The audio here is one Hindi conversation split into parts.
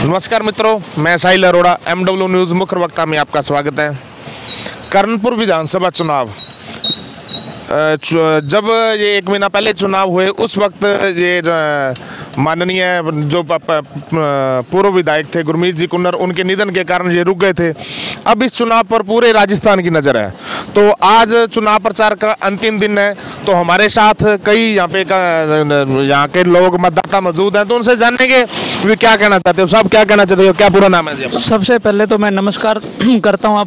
नमस्कार मित्रों, मैं साहिल अरोड़ा, MW न्यूज़ मुख्य वक्ता में आपका स्वागत है। कर्णपुर विधानसभा चुनाव, जब ये 1 महीना पहले चुनाव हुए उस वक्त ये माननीय जो पूर्व विधायक थे गुरमीत जी कुन्नर, उनके निधन के कारण ये रुक गए थे। अब इस चुनाव पर पूरे राजस्थान की नज़र है। तो आज चुनाव प्रचार का अंतिम दिन है, तो हमारे साथ कई यहाँ के लोग मतदाता मौजूद हैं, तो उनसे जानेंगे वे क्या कहना चाहते हो। सब क्या कहना चाहते हो, क्या पूरा नाम है जी? सबसे पहले तो मैं नमस्कार करता हूँ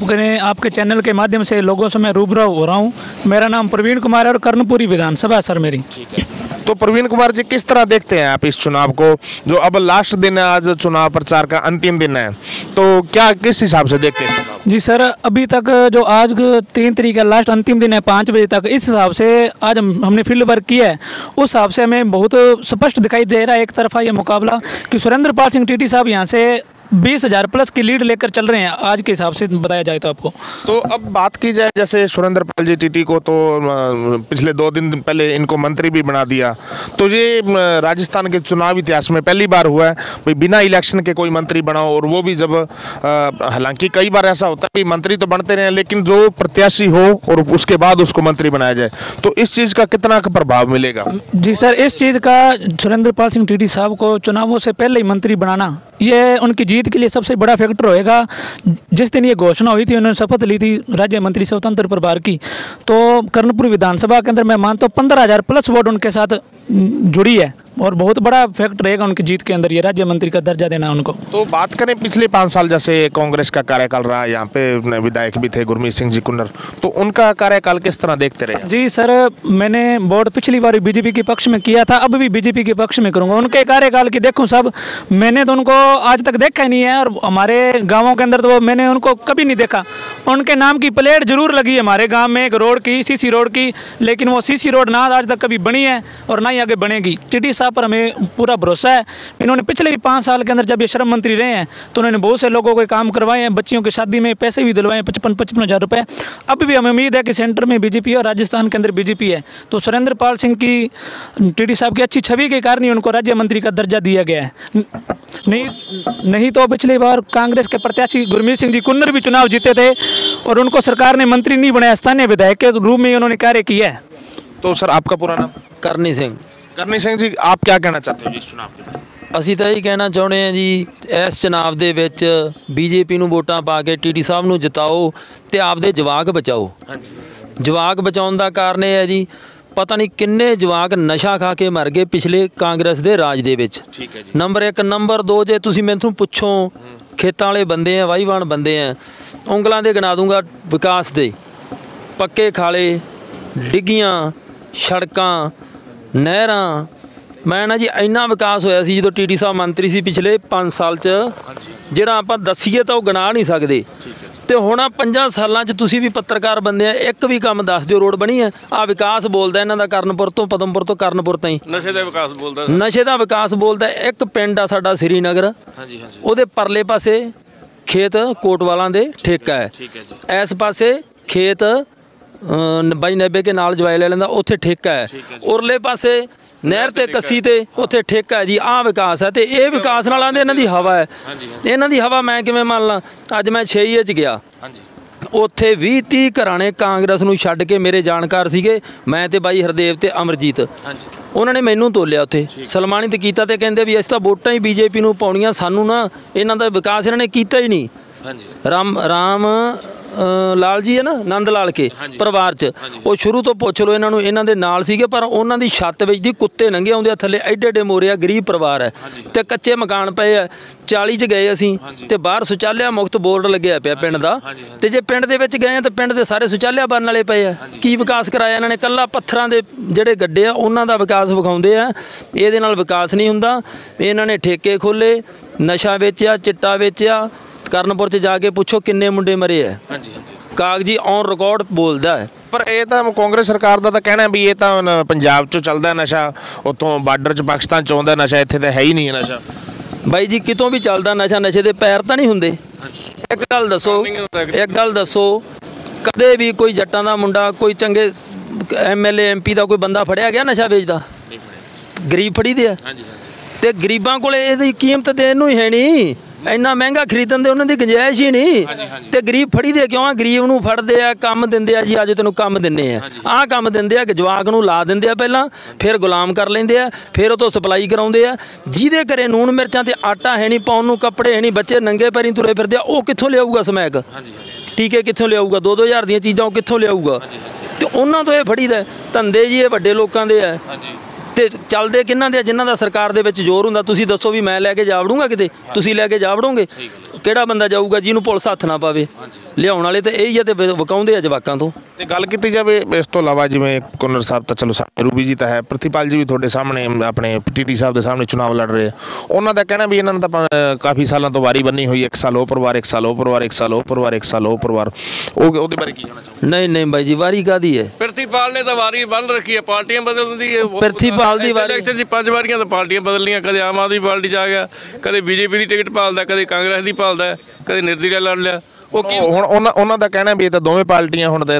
आपके चैनल के माध्यम से लोगों से मैं रूबरू हो रहा हूँ। मेरा नाम प्रवीण कुमार है और कर्णपुरी विधानसभा है सर मेरी। ठीक है, तो प्रवीण कुमार जी, किस तरह देखते हैं आप इस चुनाव को, जो अब लास्ट दिन है, आज चुनाव प्रचार का अंतिम दिन है, तो क्या किस हिसाब से देखते हैं? जी सर, अभी तक जो आज 3 तारीख का लास्ट अंतिम दिन है 5 बजे तक, इस हिसाब से आज हमने फील्ड वर्क किया है, उस हिसाब से हमें बहुत स्पष्ट दिखाई दे रहा है एक तरफा ये मुकाबला कि सुरेंद्रपाल सिंह टीटी साहब यहाँ से 20,000 प्लस की लीड लेकर चल रहे हैं आज के हिसाब से बताया जाए तो आपको। तो अब बात की जाए, जैसे सुरेंद्रपाल जी टीटी को तो पिछले 2 दिन पहले इनको मंत्री भी बना दिया, तो ये राजस्थान के चुनाव इतिहास में पहली बार हुआ है भाई बिना इलेक्शन के कोई मंत्री बनाओ, और वो भी जब हालांकि कई बार ऐसा होता है कि मंत्री तो बनते रहे, लेकिन जो प्रत्याशी हो और उसके बाद उसको मंत्री बनाया जाए, तो इस चीज़ का कितना प्रभाव मिलेगा? जी सर, इस चीज़ का सुरेंद्रपाल सिंह टीटी साहब को चुनावों से पहले ही मंत्री बनाना, ये उनकी जीत के लिए सबसे बड़ा फैक्टर होएगा। जिस दिन ये घोषणा हुई थी, उन्होंने शपथ ली थी राज्य मंत्री स्वतंत्र प्रभार की, तो कर्णपुर विधानसभा के अंदर मैं मानता हूँ 15,000 प्लस वोट उनके साथ जुड़ी है, और बहुत बड़ा फैक्टर रहेगा उनकी जीत के अंदर ये राज्य मंत्री का दर्जा देना उनको। तो बात करें पिछले 5 साल, जैसे कांग्रेस का कार्यकाल रहा, यहाँ पे विधायक भी थे गुरमीत सिंह जी कुन्नर, तो उनका कार्यकाल किस तरह देखते रहे? जी सर, मैंने वोट पिछली बार बीजेपी के पक्ष में किया था, अब भी बीजेपी के पक्ष में करूंगा। उनके कार्यकाल की देखूं सब, मैंने तो उनको आज तक देखा ही नहीं है, और हमारे गाँवों के अंदर तो मैंने उनको कभी नहीं देखा। उनके नाम की प्लेट जरूर लगी है हमारे गाँव में, एक रोड की, सीसी रोड की, लेकिन वो सीसी रोड ना आज तक कभी बनी है और ना ही आगे बनेगी। टीटी साहब पर हमें पूरा भरोसा है। इन्होंने पिछले भी 5 साल के अंदर जब ये श्रम मंत्री रहे हैं, तो उन्होंने बहुत से लोगों को काम करवाए हैं, बच्चियों की शादी में पैसे भी दिलवाए हैं 55 हज़ार रुपये। अब भी हमें उम्मीद है कि सेंटर में बीजेपी और राजस्थान के अंदर बीजेपी है, तो सुरेंद्रपाल सिंह की टीटी साहब की अच्छी छवि के कारण ही उनको राज्य मंत्री का दर्जा दिया गया है। नहीं तो पिछली बार कांग्रेस के प्रत्याशी गुरमीत सिंह जी कुन्नर भी चुनाव जीते थे और उनको सरकार ने मंत्री नहीं बनाया, स्थानीय विधायक के रूप में उन्होंने कार्य किया है। तो सर, आपका पूरा नाम? करनी सिंह। करनी सिंह जी, आप क्या कहना चाहते हो इस चुनाव के? ਅਸੀਂ ਤਾਂ ਇਹ ਕਹਿਣਾ ਚਾਹੁੰਦੇ ਹਾਂ ਜੀ, ਇਸ ਚੁਣਾਵ ਦੇ ਵਿੱਚ ਬੀਜੇਪੀ ਨੂੰ ਵੋਟਾਂ ਪਾ ਕੇ ਟੀਟੀ ਸਾਹਿਬ ਨੂੰ ਜਿਤਾਓ ਤੇ ਆਪਦੇ ਜਵਾਕ ਬਚਾਓ। ਹਾਂਜੀ, ਜਵਾਕ ਬਚਾਉਣ ਦਾ ਕਾਰਨ ਇਹ ਹੈ ਜੀ, ਪਤਾ ਨਹੀਂ ਕਿੰਨੇ ਜਵਾਕ ਨਸ਼ਾ ਖਾ ਕੇ ਮਰ ਗਏ ਪਿਛਲੇ ਕਾਂਗਰਸ ਦੇ ਰਾਜ ਦੇ ਵਿੱਚ। ਠੀਕ ਹੈ ਜੀ। ਨੰਬਰ 1। ਨੰਬਰ 2, ਜੇ ਤੁਸੀਂ ਮੈਨੂੰ ਪੁੱਛੋ, ਖੇਤਾਂ ਵਾਲੇ ਬੰਦੇ ਆ, ਵਾਹੀਵਾਨ ਬੰਦੇ ਆ, ਉਂਗਲਾਂ ਦੇ ਗਿਣਾ ਦੂੰਗਾ ਵਿਕਾਸ ਦੇ, ਪੱਕੇ ਖਾਲੇ, ਡਿੱਗੀਆਂ ਸੜਕਾਂ, ਨਹਿਰਾਂ। ਮੈਂ ਨਾ ਜੀ ਇੰਨਾ ਵਿਕਾਸ ਹੋਇਆ ਸੀ ਜਦੋਂ टीटी ਸਾਹਿਬ ਮੰਤਰੀ ਸੀ ਪਿਛਲੇ 5 ਸਾਲ 'ਚ, ਜਿਹੜਾ ਆਪਾਂ ਦੱਸੀਏ ਤਾਂ ਉਹ ਗਿਣਾ ਨਹੀਂ ਸਕਦੇ। ਤੇ ਹੁਣ 5 ਸਾਲਾਂ 'ਚ ਤੁਸੀਂ ਵੀ ਪੱਤਰਕਾਰ ਬੰਦੇ ਆ, ਇੱਕ ਵੀ ਕੰਮ ਦੱਸ ਦਿਓ ਰੋਡ ਬਣੀ ਹੈ? ਆ ਵਿਕਾਸ ਬੋਲਦਾ ਇਹਨਾਂ ਦਾ ਕਰਨਪੁਰ ਤੋਂ, ਪਦਮਪੁਰ ਤੋਂ ਕਰਨਪੁਰ ਤਾਈਂ ਨਸ਼ੇ ਦਾ ਵਿਕਾਸ ਬੋਲਦਾ, ਨਸ਼ੇ ਦਾ ਵਿਕਾਸ ਬੋਲਦਾ। ਇੱਕ ਪਿੰਡ ਆ ਸਾਡਾ ਸ੍ਰੀਨਗਰ, ਉਹਦੇ ਪਰਲੇ ਪਾਸੇ ਖੇਤ ਕੋਟਵਾਲਾਂ ਦੇ ਠੇਕਾ ਹੈ, ਇਸ ਪਾਸੇ ਖੇਤ ਬਾਈ ਨੱਬੇ ਕੇ ਨਾਲ ਜਵਾਈ ਲੈ ਲੈਂਦਾ, ਉੱਥੇ ਠੇਕਾ ਹੈ। ਉਰਲੇ ਪਾਸੇ ਨਹਿਰ ਤੇ ਕੱਸੀ ਤੇ ਉੱਥੇ ਠੇਕਾ ਹੈ ਜੀ। ਆਹ ਵਿਕਾਸ ਹੈ, ਤੇ ਇਹ ਵਿਕਾਸ ਨਾਲ ਆਂਦੇ ਇਹਨਾਂ ਦੀ ਹਵਾ ਹੈ। ਇਹਨਾਂ ਦੀ ਹਵਾ ਮੈਂ ਕਿਵੇਂ ਮੰਨ ਲਾਂ? ਅੱਜ ਮੈਂ 6 'ਚ ਗਿਆ, ਉੱਥੇ 20-30 ਘਰਾਣੇ ਕਾਂਗਰਸ ਨੂੰ ਛੱਡ ਕੇ ਮੇਰੇ ਜਾਣਕਾਰ ਸੀਗੇ, ਮੈਂ ਤੇ ਬਾਈ ਹਰਦੇਵ ਤੇ ਅਮਰਜੀਤ, ਉਹਨਾਂ ਨੇ ਮੈਨੂੰ ਤੋਲਿਆ, ਉੱਥੇ ਸਨਮਾਨਿਤ ਕੀਤਾ ਤੇ ਕਹਿੰਦੇ ਵੀ ਅਸੀਂ ਤਾਂ ਵੋਟਾਂ ਹੀ ਬੀਜੇਪੀ ਨੂੰ ਪਾਉਣੀਆਂ, ਸਾਨੂੰ ਨਾ ਇਹਨਾਂ ਦਾ ਵਿਕਾਸ ਇਹਨਾਂ ਨੇ ਕੀਤਾ ਹੀ ਨਹੀਂ। ਰਾਮ ਲਾਲ ਜੀ ਹੈ ਨਾ, ਨੰਦ ਲਾਲ ਕੇ ਪਰਿਵਾਰ 'ਚ, ਉਹ ਸ਼ੁਰੂ ਤੋਂ ਪੁੱਛ ਲਓ ਇਹਨਾਂ ਨੂੰ, ਇਹਨਾਂ ਦੇ ਨਾਲ ਸੀਗੇ, ਪਰ ਉਹਨਾਂ ਦੀ ਛੱਤ ਵਿੱਚ ਦੀ ਕੁੱਤੇ ਲੰਘੇ ਆਉਂਦੇ ਆ ਥੱਲੇ, ਐਡੇ ਐਡੇ ਮੋਰੇ ਆ, ਗਰੀਬ ਪਰਿਵਾਰ ਹੈ ਤੇ ਕੱਚੇ ਮਕਾਨ ਪਏ ਆ। 40 'ਚ ਗਏ ਅਸੀਂ, ਤੇ ਬਾਹਰ ਸ਼ੌਚਾਲਿਆ ਮੁਕਤ ਬੋਰਡ ਲੱਗਿਆ ਪਿਆ ਪਿੰਡ ਦਾ, ਤੇ ਜੇ ਪਿੰਡ ਦੇ ਵਿੱਚ ਗਏ ਆ ਤਾਂ ਪਿੰਡ ਦੇ ਸਾਰੇ ਸ਼ੌਚਾਲਿਆ ਬਣਨ ਵਾਲੇ ਪਏ ਆ। ਕੀ ਵਿਕਾਸ ਕਰਾਇਆ ਇਹਨਾਂ ਨੇ? ਕੱਲਾ ਪੱਥਰਾਂ ਦੇ ਜਿਹੜੇ ਗੱਡੇ ਆ ਉਹਨਾਂ ਦਾ ਵਿਕਾਸ ਵਿਖਾਉਂਦੇ ਆ, ਇਹਦੇ ਨਾਲ ਵਿਕਾਸ ਨਹੀਂ ਹੁੰਦਾ। ਇਹਨਾਂ ਨੇ ਠੇਕੇ ਖੋਲ੍ਹੇ, ਨਸ਼ਾ ਵੇਚਿਆ, ਚਿੱਟਾ ਵੇਚਿਆ। ਕਰਨਪੁਰ 'ਚ ਜਾ ਕੇ ਪੁੱਛੋ ਕਿੰਨੇ ਮੁੰਡੇ ਮਰੇ ਹੈ। ਕਾਗਜ਼ੀ ਔਨ ਰਿਕਾਰਡ ਬੋਲਦਾ ਹੈ। ਪਰ ਇਹ ਤਾਂ ਕਾਂਗਰਸ ਸਰਕਾਰ ਦਾ ਤਾਂ ਕਹਿਣਾ ਵੀ ਇਹ ਤਾਂ ਪੰਜਾਬ 'ਚੋਂ ਚੱਲਦਾ ਨਸ਼ਾ, ਉੱਥੋਂ ਬਾਰਡਰ 'ਚ ਪਾਕਿਸਤਾਨ 'ਚ ਆਉਂਦਾ ਨਸ਼ਾ, ਇੱਥੇ ਤਾਂ ਹੈ ਹੀ ਨਹੀਂ ਨਸ਼ਾ। ਬਾਈ ਜੀ, ਕਿਤੋਂ ਵੀ ਚੱਲਦਾ ਨਸ਼ਾ, ਨਸ਼ੇ ਦੇ ਪੈਰ ਤਾਂ ਨਹੀਂ ਹੁੰਦੇ। ਇੱਕ ਗੱਲ ਦੱਸੋ, ਕਦੇ ਵੀ ਕੋਈ ਜੱਟਾਂ ਦਾ ਮੁੰਡਾ, ਕੋਈ ਚੰਗੇ MLA MP ਦਾ ਕੋਈ ਬੰਦਾ ਫੜਿਆ ਗਿਆ ਨਸ਼ਾ ਵੇਚਦਾ? ਗਰੀਬ ਫੜੀ ਦੇ ਆ, ਤੇ ਗਰੀਬਾਂ ਕੋਲੇ ਇਹਦੀ ਕੀਮਤ ਦੇਣ ਨੂੰ ਹੀ ਹੈ ਨਹੀਂ। ਇੰਨਾ ਮਹਿੰਗਾ ਖਰੀਦਣ ਦੇ ਉਹਨਾਂ ਦੀ ਗੁੰਜਾਇਸ਼ ਹੀ ਨਹੀਂ। ਤੇ ਗਰੀਬ ਫੜੀ ਦੇ ਕਿਉਂ ਆ? ਗਰੀਬ ਨੂੰ ਫੜਦੇ ਆ, ਕੰਮ ਦਿੰਦੇ ਆ ਜੀ, ਅੱਜ ਤੈਨੂੰ ਕੰਮ ਦਿੰਨੇ ਆ, ਆਹ ਕੰਮ ਦਿੰਦੇ ਆ, ਜਵਾਕ ਨੂੰ ਲਾ ਦਿੰਦੇ ਆ ਪਹਿਲਾਂ, ਫਿਰ ਗੁਲਾਮ ਕਰ ਲੈਂਦੇ ਆ, ਫਿਰ ਉਹ ਤੋਂ ਸਪਲਾਈ ਕਰਾਉਂਦੇ ਆ। ਜਿਹਦੇ ਘਰੇ ਨੂਣ ਮਿਰਚਾਂ ਤੇ ਆਟਾ ਹੈ ਨਹੀਂ, ਪਾਉਣ ਨੂੰ ਕੱਪੜੇ ਹੈ ਨਹੀਂ, ਬੱਚੇ ਨੰਗੇ ਪੈਰੀਂ ਤੁਰੇ ਫਿਰਦੇ ਆ, ਉਹ ਕਿੱਥੋਂ ਲਿਆਊਗਾ ਸਮੈਕ? ਟੀਕੇ ਕਿੱਥੋਂ ਲਿਆਊਗਾ? 2-2 ਹਜ਼ਾਰ ਦੀਆਂ ਚੀਜ਼ਾਂ ਉਹ ਕਿੱਥੋਂ ਲਿਆਊਗਾ? ਤੇ ਉਹਨਾਂ ਤੋਂ ਇਹ ਫੜੀਦਾ। ਧੰਦੇ ਜੀ ਇਹ ਵੱਡੇ ਲੋਕਾਂ ਦੇ ਆ ਤੇ ਚੱਲਦੇ ਕਿਹਨਾਂ ਦੇ? ਜਿਨ੍ਹਾਂ ਦਾ ਸਰਕਾਰ ਦੇ ਵਿੱਚ ਜ਼ੋਰ ਹੁੰਦਾ। ਤੁਸੀਂ ਦੱਸੋ ਵੀ ਮੈਂ ਲੈ ਕੇ ਜਾ ਵੜੂੰਗਾ ਕਿਤੇ? ਤੁਸੀਂ ਲੈ ਕੇ ਜਾ ਵੜੋਗੇ? ਕਿਹੜਾ ਬੰਦਾ ਜਾਊਗਾ ਜਿਹਨੂੰ ਪੁਲਿਸ ਹੱਥ ਨਾ ਪਾਵੇ? ਲਿਆਉਣ ਵਾਲੇ ਤਾਂ ਇਹੀ ਆ ਤੇ ਵਿਕਾਉਂਦੇ ਆ ਜਵਾਕਾਂ ਤੋਂ। ਤੇ ਗੱਲ ਕੀਤੀ ਜਾਵੇ ਇਸ ਤੋਂ ਇਲਾਵਾ ਜਿਵੇਂ ਕੁੰਨਰ ਸਾਹਿਬ ਤਾਂ ਚਲੋ ਰੂਬੀ ਜੀ ਤਾਂ ਹੈ, ਪ੍ਰਿਤੀਪਾਲ ਜੀ ਵੀ ਤੁਹਾਡੇ ਸਾਹਮਣੇ ਆਪਣੇ ਟੀਟੀ ਸਾਹਿਬ ਦੇ ਸਾਹਮਣੇ ਚੁਣਾਵ ਲੜ ਰਹੇ, ਉਹਨਾਂ ਦਾ ਕਹਿਣਾ ਵੀ ਇਹਨਾਂ ਨੇ ਤਾਂ ਕਾਫੀ ਸਾਲਾਂ ਤੋਂ ਵਾਰੀ ਬੰਨੀ ਹੋਈ, 1 ਸਾਲ ਉਹ ਪਰਿਵਾਰ, 1 ਸਾਲ ਉਹ ਪਰਿਵਾਰ, 1 ਸਾਲ ਉਹ ਪਰਿਵਾਰ, 1 ਸਾਲ ਉਹ ਪਰਿਵਾਰ, ਉਹਦੇ ਬਾਰੇ ਕੀ ਕਹਿਣਾ ਚਾਹੁੰਦੇ? ਨਹੀਂ ਬਾਈ ਜੀ, ਵਾਰੀ ਕਾਹਦੀ ਹੈ? ਪ੍ਰਿਤੀਪਾਲ ਨੇ ਤਾਂ ਵਾਰੀ ਬੰਨ ਰੱਖੀ ਹੈ, ਪਾਰਟੀਆਂ ਬਦਲਦੀ ਹੈ। ਪ੍ਰਿਤੀਪਾਲ ਦੀ ਵਾਰੀ ਇਲੈਕਸ਼ਨ ਦੀ 5 ਵਾਰੀਆਂ ਤਾਂ ਪਾਰਟੀਆਂ ਬਦਲੀਆਂ, ਕਦੇ ਆਮ ਆਦਮੀ ਪਾਰਟੀ 'ਚ ਆ ਗਿਆ, ਕਦੇ ਬੀਜੇਪੀ ਦੀ ਟਿਕਟ ਭਾਲਦਾ, ਕਦੇ ਕਾਂਗਰਸ ਦੀ ਭਾਲਦਾ, ਕਦੇ ਨਿਰਦਲੀਆ ਲੜ ਲਿਆ। ਉਹ ਕੀ ਹੁਣ ਉਹਨਾਂ ਦਾ ਕਹਿਣਾ ਵੀ ਇਹ ਤਾਂ ਦੋਵੇਂ ਪਾਰਟੀਆਂ ਹੁਣ ਤਾਂ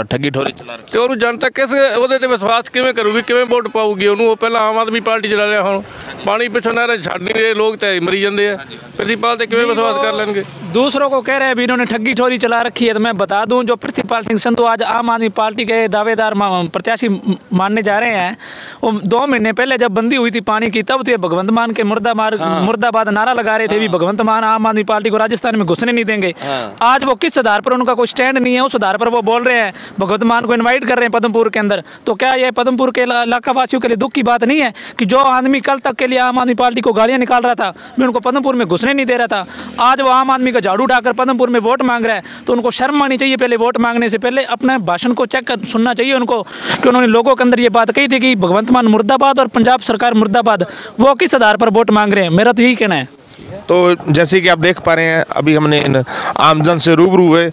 ਠੱਗੀ ਠੋਰੀ ਚਲਾ ਰਹੀ, ਤੇ ਉਹਨੂੰ ਜਨਤਾ ਕਿਸ ਉਹਦੇ ਤੇ ਵਿਸ਼ਵਾਸ ਕਿਵੇਂ ਕਰੂਗੀ, ਕਿਵੇਂ ਵੋਟ ਪਾਊਗੀ ਉਹਨੂੰ? ਉਹ ਪਹਿਲਾਂ ਆਮ ਆਦਮੀ ਪਾਰਟੀ 'ਚ ਲੜਿਆ, ਹੁਣ ਪਾਣੀ ਪਿੱਛੋਂ ਨਹਿਰਾਂ ਛੱਡ ਨਹੀਂ ਰਹੇ, ਲੋਕ ਤਾਂ ਮਰੀ ਜਾਂਦੇ ਆ। प्रितपाल किਵੇਂ विश्वास कर लेंगे? दूसरों को कह रहे हैं अभी इन्होंने ठगी ठोरी चला रखी है। तो मैं बता दूं जो प्रितपाल सिंह संधू आज आम आदमी पार्टी के दावेदार प्रत्याशी मानने जा रहे हैं, वो 2 महीने पहले जब बंदी हुई थी पानी की तब तो ये भगवंत मान के मुर्दाबाद नारा लगा रहे थे भी भगवंत मान आम आदमी पार्टी को राजस्थान में घुसने नहीं देंगे। आज वो किस आधार पर, उनका कोई स्टैंड नहीं है, उस आधार पर वो बोल रहे हैं भगवंत मान को इन्वाइट कर रहे हैं पद्मपुर के अंदर। तो क्या ये पद्मपुर के इलाका वासियों के लिए दुख की बात नहीं है कि जो आदमी कल तक के लिए आम आदमी पार्टी को गालियां निकाल रहा था, मैं उनको पद्मपुर में घुसने नहीं दे रहा था, आज वो आम आदमी का झाड़ू उठाकर पद्मपुर में वोट मांग रहा है। तो उनको शर्म आनी चाहिए, पहले वोट मांगने से पहले अपने भाषण को चेक कर सुनना चाहिए उनको कि उन्होंने लोगों के अंदर ये बात कही थी कि भगवंत मान मुर्दाबाद और पंजाब सरकार मुर्दाबाद, वो किस आधार पर वोट मांग रहे हैं? मेरा तो यही कहना है। तो जैसे कि आप देख पा रहे हैं अभी हमने आमजन से रूबरू हुए,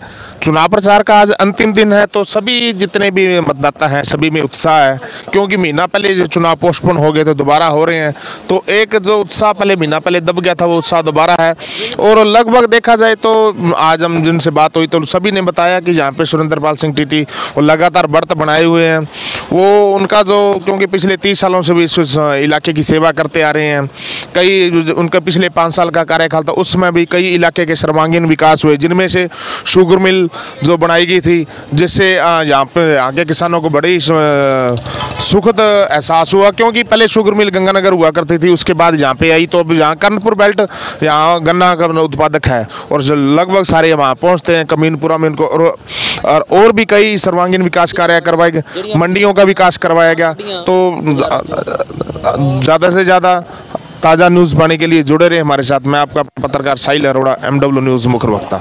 चुनाव प्रचार का आज अंतिम दिन है, तो सभी जितने भी मतदाता हैं सभी में उत्साह है, क्योंकि महीना पहले जो चुनाव पोस्टपोन हो गए तो दोबारा हो रहे हैं। तो एक जो उत्साह पहले महीना पहले दब गया था वो उत्साह दोबारा है। और लगभग देखा जाए तो आज हम जिनसे बात हुई तो सभी ने बताया कि जहाँ पे सुरेंद्रपाल सिंह टीटी वो लगातार बढ़त बनाए हुए हैं। वो उनका जो, क्योंकि पिछले 30 सालों से भी इस इलाके की सेवा करते आ रहे हैं, कई उनका पिछले 5 साल का कार्यकाल था, उसमें भी कई इलाके के सर्वांगीण विकास हुए, जिनमें से शुगर मिल जो बनाई गई थी, जिससे यहाँ पे आगे किसानों को बड़ी सुखद एहसास हुआ। क्योंकि पहले शुगर मिल गंगानगर हुआ करती थी, उसके बाद यहाँ पे आई, तो अब यहाँ कर्णपुर बेल्ट यहाँ गन्ना का उत्पादक है और जो लगभग सारे वहाँ पहुँचते हैं कमीनपुरा में उनको, और भी कई सर्वांगीण विकास कार्य करवाए गए, मंडियों का विकास करवाया गया। तो ज़्यादा से ज़्यादा ताज़ा न्यूज़ पाने के लिए जुड़े रहे हमारे साथ। मैं आपका पत्रकार साहिल अरोड़ा, MW न्यूज़ मुख्य वक्ता।